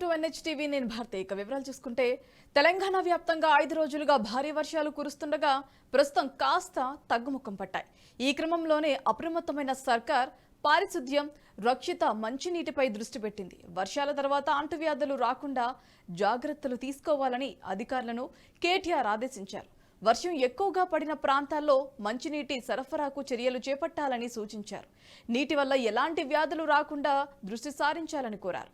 To NHTV నేను భారతి. ఇక వివరాలు చూసుకుంటే తెలంగాణ వ్యాప్తంగా 5 రోజులుగా భారీ వర్షాలు కురుస్తుండగా ప్రస్తుతం కాస్త తగ్గుముఖం పట్టాయి. ఈ క్రమంలోనే అప్రమత్తమైన సర్కార్ పారిశుద్ధ్యం, రక్షిత మంచినీటిపై దృష్టి పెట్టింది. వర్షాల తర్వాత అంటువ్యాధులు రాకుండా జాగ్రత్తలు తీసుకోవాలని అధికారులను కేటీఆర్ ఆదేశించారు. వర్షం ఎక్కువగా పడిన ప్రాంతాల్లో మంచినీటి సరఫరాకు చర్యలు చేపట్టాలని సూచించారు. నీటి వల్ల ఎలాంటి వ్యాధులు రాకుండా దృష్టి సారించాలని కోరారు.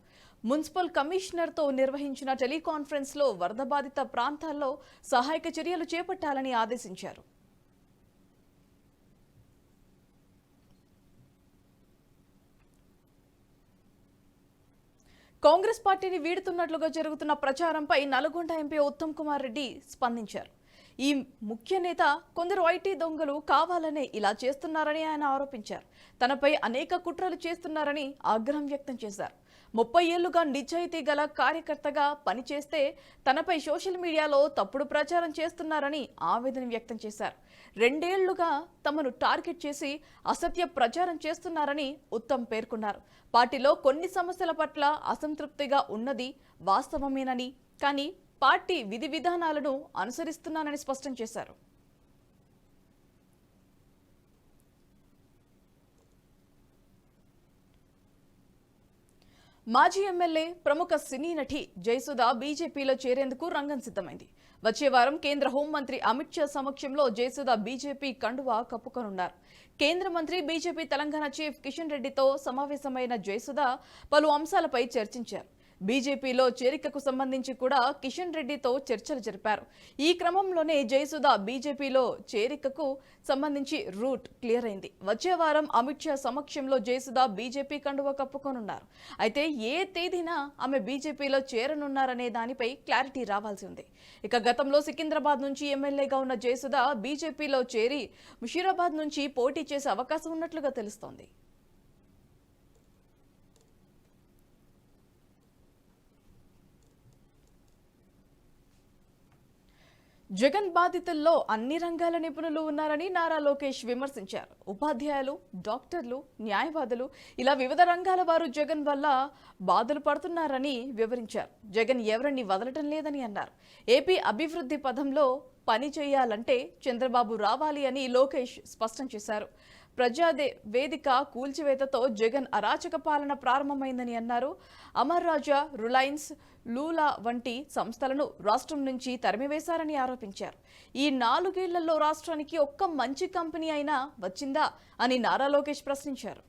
మున్సిపల్ కమిషనర్తో నిర్వహించిన టెలికాన్ఫరెన్స్లో వరద బాధిత ప్రాంతాల్లో సహాయక చర్యలు చేపట్టాలని ఆదేశించారు. కాంగ్రెస్ పార్టీని వీడుతున్నట్లుగా జరుగుతున్న ప్రచారంపై నల్గొండ ఎంపీ ఉత్తమ్ కుమార్ రెడ్డి స్పందించారు. ఈ ముఖ్య నేత కొందరు ఐటీ దొంగలు కావాలనే ఇలా చేస్తున్నారని ఆయన ఆరోపించారు. తనపై అనేక కుట్రలు చేస్తున్నారని ఆగ్రహం వ్యక్తం చేశారు. 30 ఏళ్లుగా నిజాయితీ గల కార్యకర్తగా పనిచేస్తే తనపై సోషల్ మీడియాలో తప్పుడు ప్రచారం చేస్తున్నారని ఆవేదన వ్యక్తం చేశారు. 2 ఏళ్లుగా తమను టార్గెట్ చేసి అసత్య ప్రచారం చేస్తున్నారని ఉత్తమ్ పేర్కొన్నారు. పార్టీలో కొన్ని సమస్యల పట్ల అసంతృప్తిగా ఉన్నది వాస్తవమేనని, కానీ పార్టీ విధి విధానాలను అనుసరిస్తున్నానని స్పష్టం చేశారు. మాజీ ఎమ్మెల్యే ప్రముఖ సినీ నటి జయసుధ బీజేపీలో చేరేందుకు రంగం సిద్ధమైంది. వచ్చే వారం కేంద్ర హోంమంత్రి అమిత్ షా సమక్షంలో జయసుధ బీజేపీ కండువా కప్పుకొనున్నారు. కేంద్ర మంత్రి బీజేపీ తెలంగాణ చీఫ్ కిషన్ రెడ్డితో సమావేశమైన జయసుధ పలు అంశాలపై చర్చించారు. బీజేపీలో చేరికకు సంబంధించి కూడా కిషన్ రెడ్డితో చర్చలు జరిపారు. ఈ క్రమంలోనే జయసుధ బీజేపీలో చేరికకు సంబంధించి రూట్ క్లియర్ అయింది. వచ్చే వారం అమిత్ షా సమక్షంలో జయసుధ బీజేపీ కండువా కప్పుకోనున్నారు. అయితే ఏ తేదీన ఆమె బీజేపీలో చేరనున్నారనే దానిపై క్లారిటీ రావాల్సి ఉంది. ఇక గతంలో సికింద్రాబాద్ నుంచి ఎమ్మెల్యేగా ఉన్న జయసుధ బీజేపీలో చేరి ముషీరాబాద్ నుంచి పోటీ చేసే అవకాశం ఉన్నట్లుగా తెలుస్తోంది. జగన్ బాధితుల్లో అన్ని రంగాల నిపుణులు ఉన్నారని నారా లోకేష్ విమర్శించారు. ఉపాధ్యాయులు, డాక్టర్లు, న్యాయవాదులు ఇలా వివిధ రంగాల వారు జగన్ వల్ల బాధలు పడుతున్నారని వివరించారు. జగన్ ఎవరిని వదలటం లేదని అన్నారు. ఏపీ అభివృద్ధి పథంలో పని చేయాలంటే చంద్రబాబు రావాలి అని లోకేష్ స్పష్టం చేశారు. ప్రజావేదిక కూల్చివేతతో జగన్ అరాచక పాలన ప్రారంభమైందని అన్నారు. అమర్ రాజా, రిలయన్స్, లూలా వంటి సంస్థలను రాష్ట్రం నుంచి తరిమివేశారని ఆరోపించారు. ఈ 4 ఏళ్లలో రాష్ట్రానికి ఒక్క మంచి కంపెనీ అయినా వచ్చిందా అని నారా లోకేష్ ప్రశ్నించారు.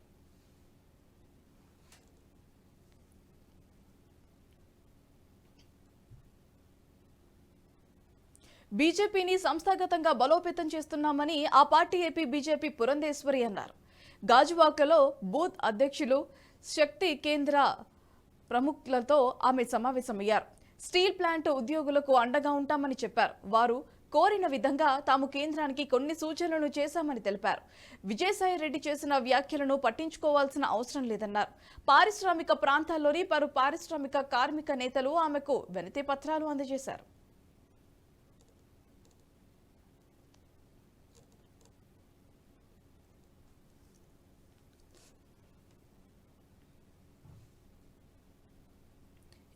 బీజేపీని సంస్థాగతంగా బలోపేతం చేస్తున్నామని ఆ పార్టీ ఏపీ బీజేపీ పురంధేశ్వరి అన్నారు. గాజువాకలో బూత్ అధ్యక్షులు, శక్తి కేంద్ర ప్రముఖులతో ఆమె సమావేశమయ్యారు. స్టీల్ ప్లాంట్ ఉద్యోగులకు అండగా ఉంటామని చెప్పారు. వారు కోరిన విధంగా తాము కేంద్రానికి కొన్ని సూచనలు చేశామని తెలిపారు. విజయసాయి రెడ్డి చేసిన వ్యాఖ్యలను పట్టించుకోవాల్సిన అవసరం లేదన్నారు. పారిశ్రామిక ప్రాంతాల్లోని పలు పారిశ్రామిక కార్మిక నేతలు ఆమెకు వినతి పత్రాలు అందజేశారు.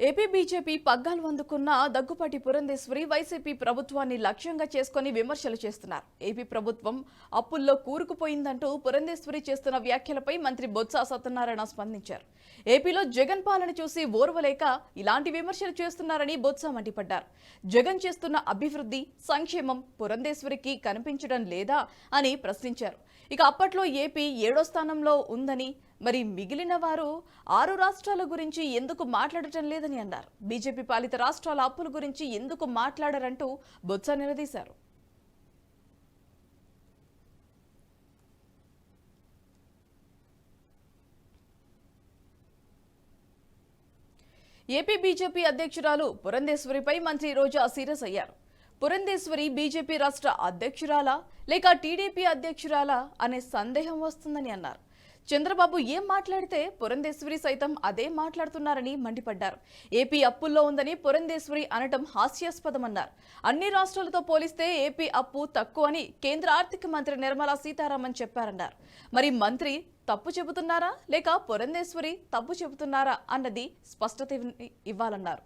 ఏపీ బీజేపీ పగ్గాలు అందుకున్న దగ్గుపాటి పురంధేశ్వరి వైసీపీ ప్రభుత్వాన్ని లక్ష్యంగా చేసుకుని విమర్శలు చేస్తున్నారు. ఏపీ ప్రభుత్వం అప్పుల్లో కూరుకుపోయిందంటూ పురంధేశ్వరి చేస్తున్న వ్యాఖ్యలపై మంత్రి బొత్స సత్యనారాయణ స్పందించారు. ఏపీలో జగన్ పాలన చూసి ఓర్వలేక ఇలాంటి విమర్శలు చేస్తున్నారని బొత్స మండిపడ్డారు. జగన్ చేస్తున్న అభివృద్ధి, సంక్షేమం పురంధేశ్వరికి కనిపించడం లేదా అని ప్రశ్నించారు. ఇక అప్పట్లో ఏపీ 7వ స్థానంలో ఉందని, మరి మిగిలిన వారు 6 రాష్ట్రాల గురించి ఎందుకు మాట్లాడటం లేదని అన్నారు. బీజేపీ పాలిత రాష్ట్రాల అప్పుల గురించి ఎందుకు మాట్లాడరంటూ బొత్స నిలదీశారు. ఏపీ బీజేపీ అధ్యక్షురాలు పురంధేశ్వరిపై మంత్రి రోజా సీరియస్ అయ్యారు. పురంధేశ్వరి బీజేపీ రాష్ట్ర అధ్యక్షురాలా లేక టీడీపీ అధ్యక్షురాలా అనే సందేహం వస్తుందని అన్నారు. చంద్రబాబు ఏం మాట్లాడితే పురంధేశ్వరి సైతం అదే మాట్లాడుతున్నారని మండిపడ్డారు. ఏపీ అప్పుల్లో ఉందని పురంధేశ్వరి అనటం హాస్యాస్పదమన్నారు. అన్ని రాష్ట్రాలతో పోలిస్తే ఏపీ అప్పు తక్కువని కేంద్ర ఆర్థిక మంత్రి నిర్మలా సీతారామన్ చెప్పారన్నారు. మరి మంత్రి తప్పు చెబుతున్నారా లేక పురంధేశ్వరి తప్పు చెబుతున్నారా అన్నది స్పష్టత ఇవ్వాలన్నారు.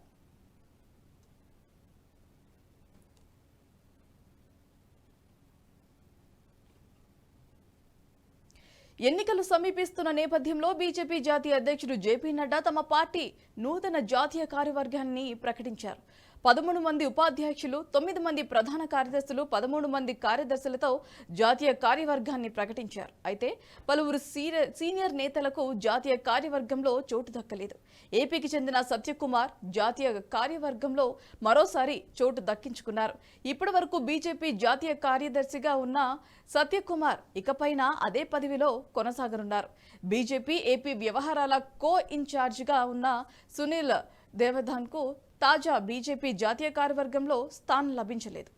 ఎన్నికలు సమీపిస్తున్న నేపథ్యంలో బీజేపీ జాతీయ అధ్యక్షుడు జేపీ నడ్డా తమ పార్టీ నూతన జాతీయ కార్యవర్గాన్ని ప్రకటించారు. 13 మంది ఉపాధ్యక్షులు, 9 మంది ప్రధాన కార్యదర్శులు, 13 మంది కార్యదర్శులతో జాతీయ కార్యవర్గాన్ని ప్రకటించారు. అయితే పలువురు సీనియర్ నేతలకు జాతీయ కార్యవర్గంలో చోటు దక్కలేదు. ఏపీకి చెందిన సత్యకుమార్ జాతీయ కార్యవర్గంలో మరోసారి చోటు దక్కించుకున్నారు. ఇప్పటి వరకు బీజేపీ జాతీయ కార్యదర్శిగా ఉన్న సత్యకుమార్ ఇకపైన అదే పదవిలో కొనసాగనున్నారు. బీజేపీ ఏపీ వ్యవహారాల కో ఇన్ఛార్జిగా ఉన్న సునీల్ దేవధాన్కు తాజా బీజేపీ జాతీయ కార్యవర్గంలో స్థానం లభించలేదు.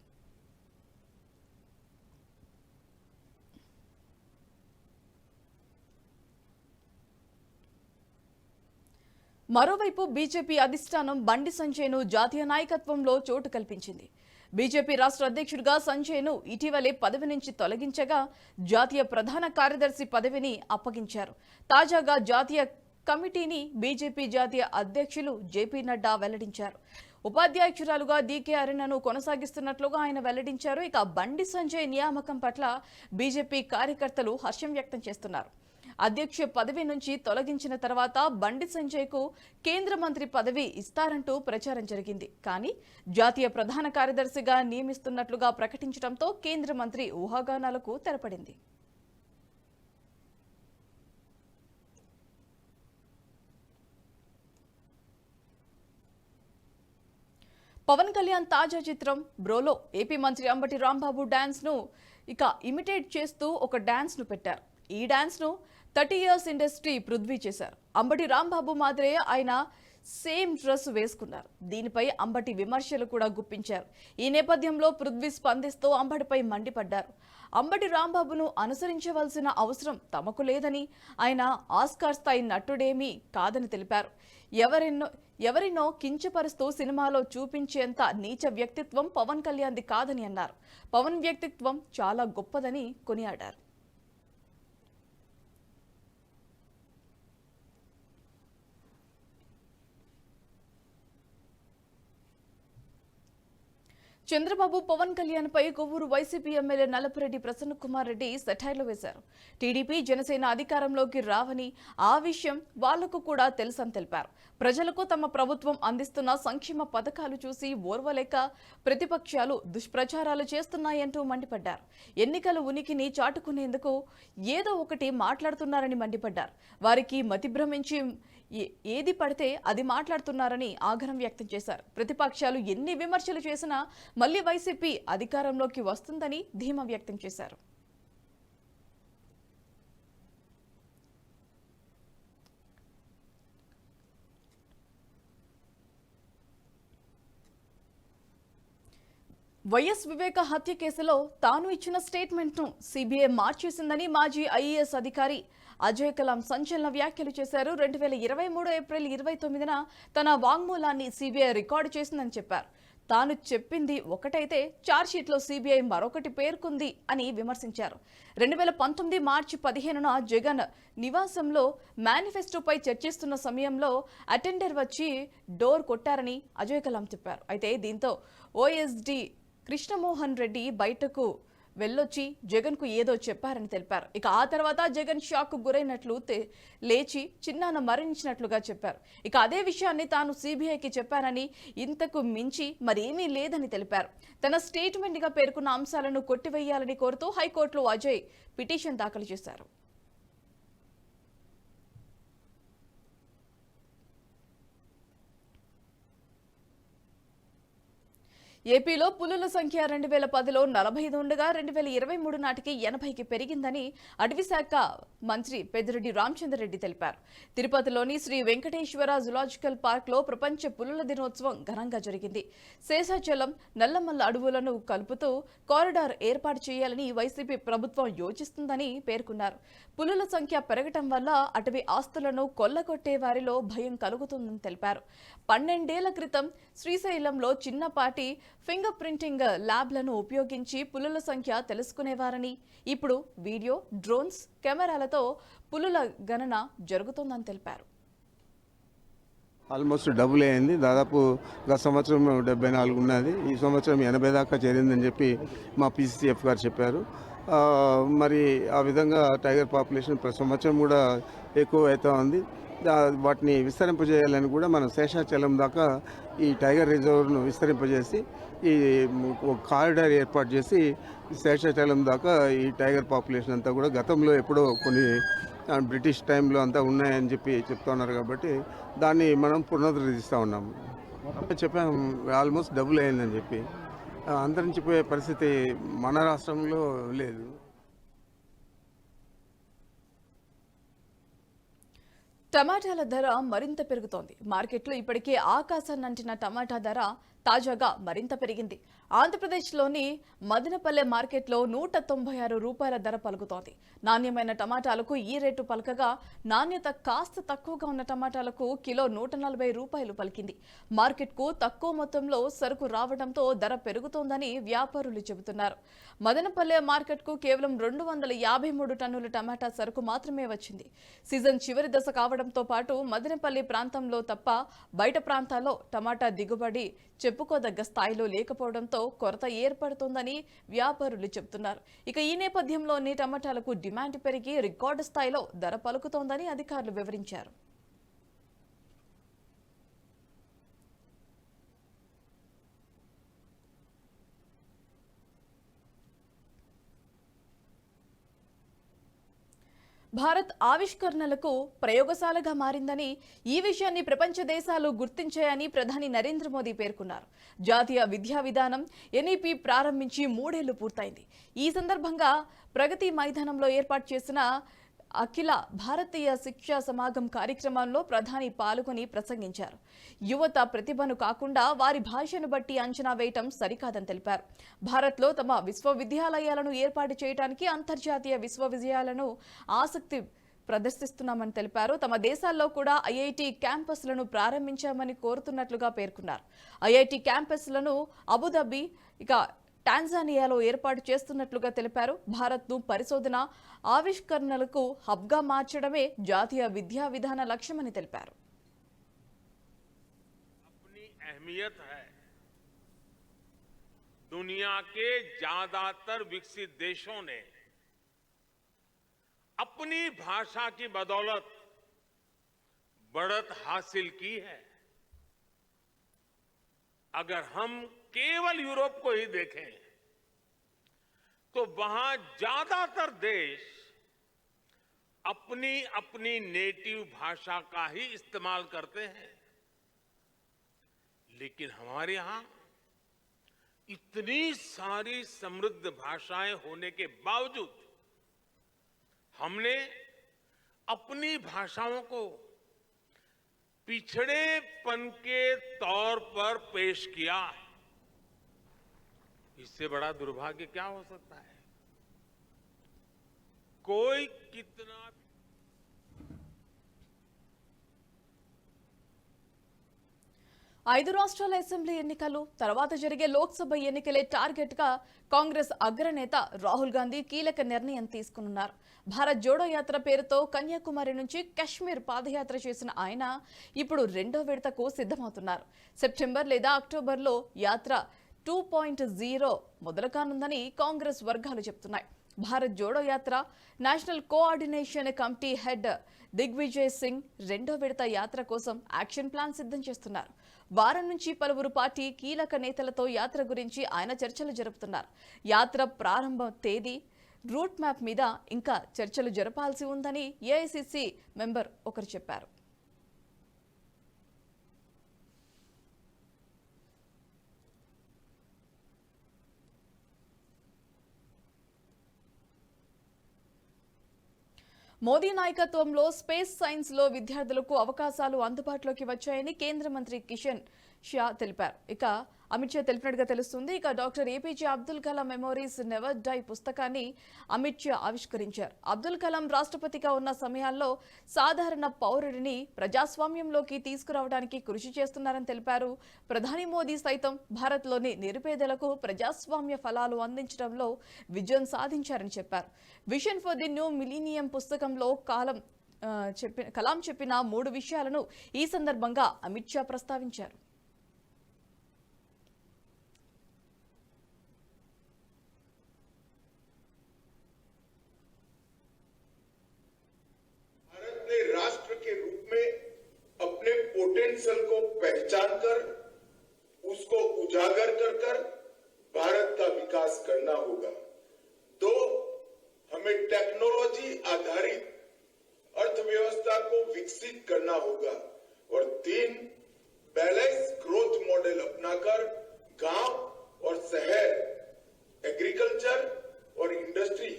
మరోవైపు బీజేపీ అధిష్టానం బండి సంజయ్ను జాతీయ నాయకత్వంలో చోటు కల్పించింది. బీజేపీ రాష్ట్ర అధ్యక్షుడిగా సంజయ్ను ఇటీవలే పదవి నుంచి తొలగించగా జాతీయ ప్రధాన కార్యదర్శి పదవిని అప్పగించారు. తాజాగా జాతీయ కమిటీని బీజేపీ జాతీయ అధ్యక్షులు జేపీ నడ్డా వెల్లడించారు. ఉపాధ్యక్షురాలుగా డీకే అరుణను కొనసాగిస్తున్నట్లుగా ఆయన వెల్లడించారు. ఇక బండి సంజయ్ నియామకం పట్ల బీజేపీ కార్యకర్తలు హర్షం వ్యక్తం చేస్తున్నారు. అధ్యక్ష పదవి నుంచి తొలగించిన తర్వాత బండి సంజయ్కు కేంద్ర మంత్రి పదవి ఇస్తారంటూ ప్రచారం జరిగింది. కానీ జాతీయ ప్రధాన కార్యదర్శిగా నియమిస్తున్నట్లుగా ప్రకటించడంతో కేంద్ర మంత్రి ఊహాగానాలకు తెరపడింది. పవన్ కళ్యాణ్ తాజా చిత్రం బ్రోలో ఏపీ మంత్రి అంబటి రాంబాబు డాన్స్ ను ఇమిటేట్ చేస్తూ ఒక డాన్స్ ను పెట్టారు. ఈ డాన్స్ ను 30 years ఇండస్ట్రీ పృథ్వీ చేశారు. అంబటి రాంబాబు మాదిరే ఆయన సేమ్ డ్రెస్ వేసుకున్నారు. దీనిపై అంబటి విమర్శలు కూడా గుప్పించారు. ఈ నేపథ్యంలో పృథ్వీ స్పందిస్తూ అంబటిపై మండిపడ్డారు. అంబటి రాంబాబును అనుసరించవలసిన అవసరం తమకు లేదని, ఆయన ఆస్కార్ స్థాయి నటుడేమీ కాదని తెలిపారు. ఎవరినో కించపరుస్తూ సినిమాలో చూపించేంత నీచ వ్యక్తిత్వం పవన్ కళ్యాణ్ది కాదని అన్నారు. పవన్ వ్యక్తిత్వం చాలా గొప్పదని కొనియాడారు. చంద్రబాబు పవన్ కళ్యాణ్ పై కొవ్వూరు వైసీపీ ఎమ్మెల్యే నల్లపురెడ్డి ప్రసన్న కుమార్ రెడ్డి సెటైర్లు వేశారు. టీడీపీ జనసేన అధికారంలోకి రావని, ఆ విషయం వాళ్లకు కూడా తెలుసని తెలిపారు. ప్రజలకు తమ ప్రభుత్వం అందిస్తున్న సంక్షేమ పథకాలు చూసి ఓర్వలేక ప్రతిపక్షాలు దుష్ప్రచారాలు చేస్తున్నాయంటూ మండిపడ్డారు. ఎన్నికల ఉనికిని చాటుకునేందుకు ఏదో ఒకటి మాట్లాడుతున్నారని మండిపడ్డారు. వారికి మతిభ్రమించి ఏది పడితే అది మాట్లాడుతున్నారని ఆగ్రహం వ్యక్తం చేశారు. ప్రతిపక్షాలు ఎన్ని విమర్శలు చేసినా మళ్లీ వైసీపీ అధికారంలోకి వస్తుందని ధీమా వ్యక్తం చేశారు. వైఎస్ వివేక హత్య కేసులో తాను ఇచ్చిన స్టేట్మెంట్ను సిబిఐ మార్చేసిందని మాజీ ఐఏఎస్ అధికారి అజయ్ కలాం సంచలన వ్యాఖ్యలు చేశారు. 2023 ఏప్రిల్ 29న తన వాంగ్మూలాన్ని సిబిఐ రికార్డు చేసిందని చెప్పారు. తాను చెప్పింది ఒకటైతే ఛార్జ్షీట్లో సిబిఐ మరొకటి పేర్కొంది అని విమర్శించారు. 2019 మార్చి 15న జగన్ నివాసంలో మేనిఫెస్టోపై చర్చిస్తున్న సమయంలో అటెండర్ వచ్చి డోర్ కొట్టారని అజయ్ కలాం చెప్పారు. అయితే దీంతో ఓఎస్డీ కృష్ణమోహన్ రెడ్డి బయటకు వెళ్ళొచ్చి జగన్ కు ఏదో చెప్పారని తెలిపారు. ఇక ఆ తర్వాత జగన్ షాక్ కు గురైనట్లు లేచి చిన్నాన మరణించినట్లుగా చెప్పారు. ఇక అదే విషయాన్ని తాను సిబిఐకి చెప్పానని, ఇంతకు మించి మరేమీ లేదని తెలిపారు. తన స్టేట్మెంట్ గా పేర్కొన్న అంశాలను కొట్టివేయాలని కోరుతూ హైకోర్టులో అజయ్ పిటిషన్ దాఖలు చేశారు. ఏపీలో పులుల సంఖ్య 2010లో 45 ఉండగా 2023 నాటికి 80కి పెరిగిందని అటవీ శాఖ మంత్రి పెద్దిరెడ్డి రామచంద్రరెడ్డి తెలిపారు. తిరుపతిలోని శ్రీ వెంకటేశ్వర జూలాజికల్ పార్క్ లో ప్రపంచ పులుల దినోత్సవం ఘనంగా జరిగింది. శేషాచలం, నల్లమల్ల అడవులను కలుపుతూ కారిడార్ ఏర్పాటు చేయాలని వైసీపీ ప్రభుత్వం యోచిస్తుందని పేర్కొన్నారు. పులుల సంఖ్య పెరగటం వల్ల అటవీ ఆస్తులను కొల్లగొట్టే వారిలో భయం కలుగుతుందని తెలిపారు. 12 ఏళ్ల క్రితం శ్రీశైలంలో చిన్నపాటి ఫింగర్ ప్రింటింగ్ ల్యాబ్లను ఉపయోగించి పులుల సంఖ్య తెలుసుకునేవారని, ఇప్పుడు వీడియో, డ్రోన్స్, కెమెరాలతో పులుల గణన జరుగుతోందని తెలిపారు. ఆల్మోస్ట్ డబుల్ అయింది. దాదాపు గత సంవత్సరం 74 ఉన్నది, ఈ సంవత్సరం 80 దాకా చేరిందని చెప్పి మా పీసీసీఎఫ్ గారు చెప్పారు. మరి ఆ విధంగా టైగర్ పాపులేషన్ ప్రతి సంవత్సరం కూడా ఎక్కువ అవుతూ ఉంది. వాటిని విస్తరింపజేయాలని కూడా మనం శేషాచలం దాకా ఈ టైగర్ రిజర్వ్ను విస్తరింపజేసి ఈ కారిడార్ ఏర్పాటు చేసి శేషాచలం దాకా ఈ టైగర్ పాపులేషన్ అంతా కూడా గతంలో ఎప్పుడో కొన్ని బ్రిటిష్ టైంలో అంతా ఉన్నాయని చెప్పి చెప్తున్నారు. కాబట్టి దాన్ని మనం పునరుద్ధరిస్తూ ఉన్నాము. చెప్పాము ఆల్మోస్ట్ డబుల్ అయిందని చెప్పి. అంతరించిపోయే పరిస్థితి మన రాష్ట్రంలో లేదు. టమాటాల ధర మరింత పెరుగుతోంది. మార్కెట్లో ఇప్పటికే ఆకాశాన్నంటిన టమాటా ధర తాజాగా మరింత పెరిగింది. ఆంధ్రప్రదేశ్లోని మదనపల్లె మార్కెట్లో 196 రూపాయల ధర పలుకుతోంది. నాణ్యమైన టమాటాలకు ఈ రేటు పలకగా, నాణ్యత కాస్త తక్కువగా ఉన్న టమాటాలకు కిలో 140 రూపాయలు పలికింది. మార్కెట్కు తక్కువ మొత్తంలో సరుకు రావడంతో ధర పెరుగుతోందని వ్యాపారులు చెబుతున్నారు. మదనపల్లె మార్కెట్కు కేవలం 253 టన్నుల టమాటా సరుకు మాత్రమే వచ్చింది. సీజన్ చివరి దశ కావడంతో పాటు మదనపల్లి ప్రాంతంలో తప్ప బయట ప్రాంతాల్లో టమాటా దిగుబడి చెప్పుకోదగ్గ స్థాయిలో లేకపోవడంతో కొరత ఏర్పడుతోందని వ్యాపారులు చెబుతున్నారు. ఇక ఈ నేపథ్యంలోనే టమాటాలకు డిమాండ్ పెరిగి రికార్డు స్థాయిలో ధర పలుకుతోందని అధికారులు వివరించారు. భారత్ ఆవిష్కరణలకు ప్రయోగశాలగా మారిందని, ఈ విషయాన్ని ప్రపంచ దేశాలు గుర్తించాయని ప్రధాని నరేంద్ర మోదీ పేర్కొన్నారు. జాతీయ విద్యా విధానం ఎన్ఈపీ ప్రారంభించి 3 ఏళ్లు పూర్తయింది. ఈ సందర్భంగా ప్రగతి మైదానంలో ఏర్పాటు చేసిన అఖిల భారతీయ శిక్షా సమాగం కార్యక్రమంలో ప్రధాని పాల్గొని ప్రసంగించారు. యువత ప్రతిభను కాకుండా వారి భాషను బట్టి అంచనా వేయటం సరికాదని తెలిపారు. భారత్లో తమ విశ్వవిద్యాలయాలను ఏర్పాటు చేయడానికి అంతర్జాతీయ విశ్వవిద్యాలయాలను ఆసక్తి ప్రదర్శిస్తున్నామని తెలిపారు. తమ దేశాల్లో కూడా ఐఐటి క్యాంపస్లను ప్రారంభించామని కోరుతున్నట్లుగా పేర్కొన్నారు. ఐఐటి క్యాంపస్లను అబుదాబి, ఇక టాంజానియాలో ఏర్పాటు చేస్తున్నట్లుగా తెలిపారు. భారత్ను పరిశోధన, ఆవిష్కరణలకు హబ్గా మార్చడమే జాతీయ విద్యా విధాన లక్ష్యమని తెలిపారు. अपनी अहमियत है। दुनिया के ज्यादातर विकसित देशों ने अपनी भाषा की बदौलत बढ़त हासिल की है। अगर हम केवल यूरोप को ही देखें तो वहां ज्यादातर देश अपनी अपनी नेटिव भाषा का ही इस्तेमाल करते हैं, लेकिन हमारे यहां इतनी सारी समृद्ध भाषाएं होने के बावजूद हमने अपनी भाषाओं को पिछड़ेपन के तौर पर पेश किया। इससे बड़ा दुर्भाग्य क्या हो सकता है? कोई कितना 5 రాష్ట్రాల అసెంబ్లీ ఎన్నికలు తర్వాత జరిగే లోక్సభ ఎన్నికలే టార్గెట్ గా కాంగ్రెస్ అగ్రనేత రాహుల్ గాంధీ కీలక నిర్ణయం తీసుకున్నారు. భారత్ జోడో యాత్ర పేరుతో కన్యాకుమారి నుంచి కశ్మీర్ పాదయాత్ర చేసిన ఆయన ఇప్పుడు 2వ విడతకు సిద్ధమవుతున్నారు. సెప్టెంబర్ లేదా అక్టోబర్లో యాత్ర 2.0 మొదలు కానుందని కాంగ్రెస్ వర్గాలు చెబుతున్నాయి. Bharat Jodo Yatra national coordination committee head Digvijay Singh 2వ విడత యాత్ర కోసం యాక్షన్ ప్లాన్ సిద్ధం చేస్తున్నారు. వారం నుంచి పలువురు పార్టీ కీలక నేతలతో యాత్ర గురించి ఆయన చర్చలు జరుపుతున్నారు. యాత్ర ప్రారంభ తేదీ, రూట్ మ్యాప్ మీద ఇంకా చర్చలు జరపాల్సి ఉందని ఏఐసిసి మెంబర్ ఒకరు చెప్పారు. మోదీ నాయకత్వంలో స్పేస్ సైన్స్ లో విద్యార్థులకు అవకాశాలు అందుబాటులోకి వచ్చాయని కేంద్ర మంత్రి కిషన్ షా తెలిపారు. ఇక అమిత్ షా తెలిపినట్టుగా తెలుస్తుంది. ఇక doctor APJ Abdul Kalam memories never die పుస్తకాన్ని అమిత్ షా ఆవిష్కరించారు. అబ్దుల్ కలాం రాష్ట్రపతిగా ఉన్న సమయాల్లో సాధారణ పౌరుడిని ప్రజాస్వామ్యంలోకి తీసుకురావడానికి కృషి చేస్తున్నారని తెలిపారు. ప్రధాని మోదీ సైతం భారత్లోని నిరుపేదలకు ప్రజాస్వామ్య ఫలాలు అందించడంలో విజయం సాధించారని చెప్పారు. Vision for the new millennium పుస్తకంలో కలాం చెప్పిన 3 విషయాలను ఈ సందర్భంగా అమిత్ షా ప్రస్తావించారు. राष्ट्र के रूप में अपने पोटेंशियल को पहचान कर उसको उजागर कर भारत का विकास करना होगा। 2, हमें टेक्नोलॉजी आधारित अर्थव्यवस्था को विकसित करना होगा। और 3, बैलेंस ग्रोथ मॉडल अपनाकर गांव और शहर, एग्रीकल्चर और इंडस्ट्री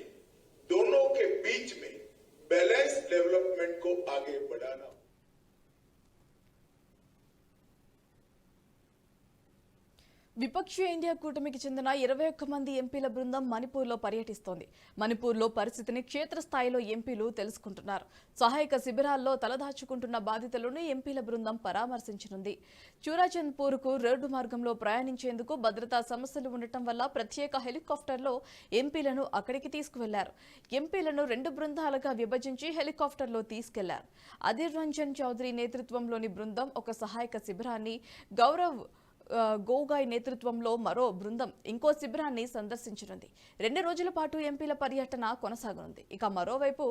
दोनों के बीच में बैलेंस डेवलपमेंट को आगे बढ़ाना। విపక్ష ఇండియా కూటమికి చెందిన 21 మంది ఎంపీల బృందం మణిపూర్లో పర్యటిస్తోంది. మణిపూర్లో పరిస్థితిని క్షేత్రస్థాయిలో ఎంపీలు తెలుసుకుంటున్నారు. సహాయక శిబిరాల్లో తలదాచుకుంటున్న బాధితులను ఎంపీల బృందం పరామర్శించనుంది. చూరాచంద్పూర్కు రోడ్డు మార్గంలో ప్రయాణించేందుకు భద్రతా సమస్యలు ఉండటం వల్ల ప్రత్యేక హెలికాప్టర్లో ఎంపీలను అక్కడికి తీసుకువెళ్లారు. ఎంపీలను 2 బృందాలుగా విభజించి హెలికాప్టర్లో తీసుకెళ్లారు. అధీర్ రంజన్ చౌదరి నేతృత్వంలోని బృందం ఒక సహాయక శిబిరాన్ని, గౌరవ్ గోగాయ్ నేతృత్వంలో మరో బృందం ఇంకో శిబిరాన్ని సందర్శించనుంది. 2 రోజుల పాటు ఎంపీల పర్యటన కొనసాగనుంది. ఇక మరోవైపు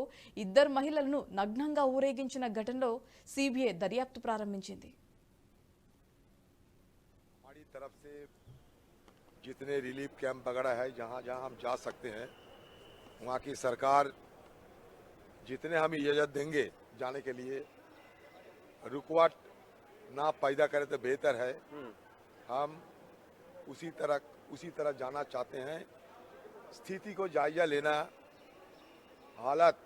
2 మహిళలను నగ్నంగా ఊరేగించిన ఘటనలో సిబిఐ దర్యాప్తు ప్రారంభించింది. हमारी तरफ से जितने रिलीफ कैंप वगैरह है जहां जहां हम जा सकते हैं वहां की सरकार जितने हम इजाजत देंगे जाने के लिए, रुकावट ना पैदा करे तो बेहतर है। हम उसी तरह जाना चाहते हैं। स्थिति को जायजा लेना, हालत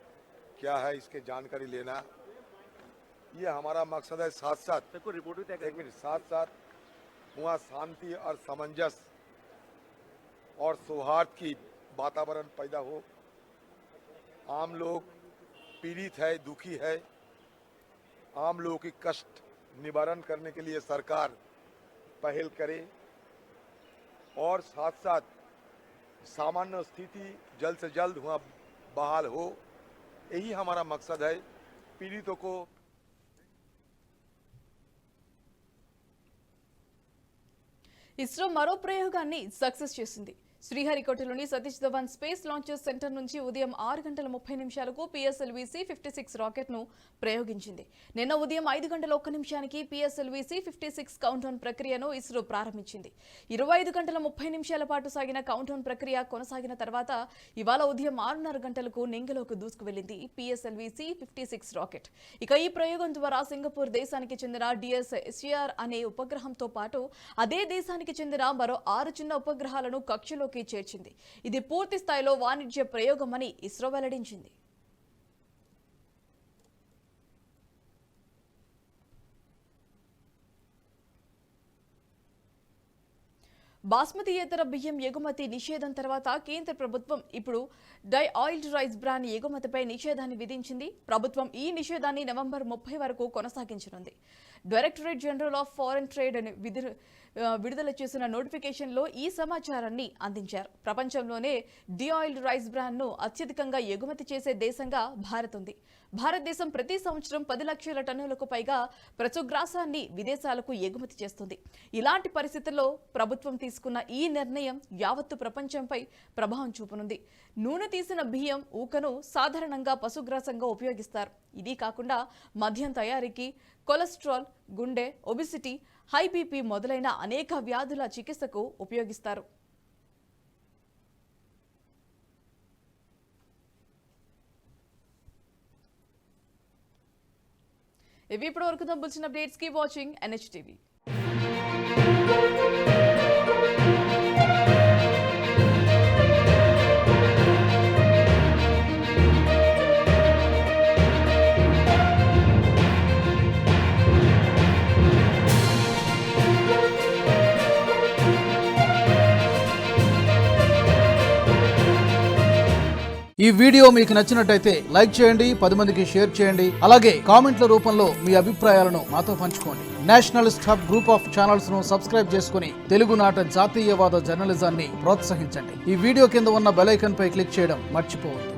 क्या है इसके जानकारी लेना, ये हमारा मकसद है। साथ साथ वहाँ शांति और सामंजस्य और सौहार्द की वातावरण पैदा हो। आम लोग पीड़ित है, दुखी है, आम लोगों की कष्ट निवारण करने के लिए सरकार पहल करे और साथ साथ सामान्य स्थिति जल्द से जल्द वहाँ बहाल हो, यही हमारा मकसद है। पीड़ितों को ఇస్రో మరో ప్రయోగాన్ని సక్సెస్ చేసింది. శ్రీహరికోటలోని Satish Dhawan space launches centre నుంచి ఉదయం 6:30 పిఎస్ఎల్వి-C 56 రాకెట్ ను ప్రయోగించింది. నిన్న ఉదయం 5:01 పిఎస్ఎల్వి-C 56 కౌంట్డౌన్ ప్రక్రియను ఇస్రో ప్రారంభించింది. 25:30 పాటు సాగిన కౌంట్డౌన్ ప్రక్రియ కొనసాగిన తర్వాత ఇవాళ ఉదయం 6:30 నింగిలోకి దూసుకువెళ్లింది పిఎస్ఎల్వి-C 56 రాకెట్. ఇక ఈ ప్రయోగం ద్వారా సింగపూర్ దేశానికి చెందిన DSSR అనే ఉపగ్రహంతో పాటు అదే దేశానికి చెందిన మరో 6 చిన్న ఉపగ్రహాలను కక్షలోకి చేర్చింది. ఇది పూర్తి స్థాయిలో వాణిజ్య ప్రయోగమని ఇస్రో వెల్లడించింది. బాస్మతియేతర బియ్యం ఎగుమతి నిషేధం తర్వాత కేంద్ర ప్రభుత్వం ఇప్పుడు డై ఆయిల్డ్ రైస్ బ్రాండ్ ఎగుమతిపై నిషేధాన్ని విధించింది. ప్రభుత్వం ఈ నిషేధాన్ని నవంబర్ 30 వరకు కొనసాగించనుంది. Directorate general of foreign trade అని విడుదల చేసిన నోటిఫికేషన్లో ఈ సమాచారాన్ని అందించారు. ప్రపంచంలోనే డి ఆయిల్డ్ రైస్ బ్రాండ్ను అత్యధికంగా ఎగుమతి చేసే దేశంగా భారత్ ఉంది. భారతదేశం ప్రతి సంవత్సరం 10 లక్షల టన్నులకు పైగా పశుగ్రాసాన్ని విదేశాలకు ఎగుమతి చేస్తుంది. ఇలాంటి పరిస్థితుల్లో ప్రభుత్వం తీసుకున్న ఈ నిర్ణయం యావత్తు ప్రపంచంపై ప్రభావం చూపనుంది. నూనె తీసిన బియ్యం, ఊకను సాధారణంగా పశుగ్రాసంగా ఉపయోగిస్తారు. ఇది కాకుండా మద్యం తయారీకి, కొలెస్ట్రాల్, గుండె, ఒబిసిటీ, హై బీపీ మొదలైన అనేక వ్యాధుల చికిత్సకు ఉపయోగిస్తారు. ఇవి ఇప్పుడు వరకు bulletin updates. Keep watching NHTV. ఈ వీడియో మీకు నచ్చినట్టయితే లైక్ చేయండి, 10 మందికి షేర్ చేయండి. అలాగే కామెంట్ల రూపంలో మీ అభిప్రాయాలను మాతో పంచుకోండి. Nationalist hub group of channels ను సబ్స్క్రైబ్ చేసుకుని తెలుగునాట జాతీయవాద జర్నలిజాన్ని ప్రోత్సహించండి. ఈ వీడియో కింద ఉన్న బెల్ ఐకాన్ పై క్లిక్ చేయడం మర్చిపోవద్దు.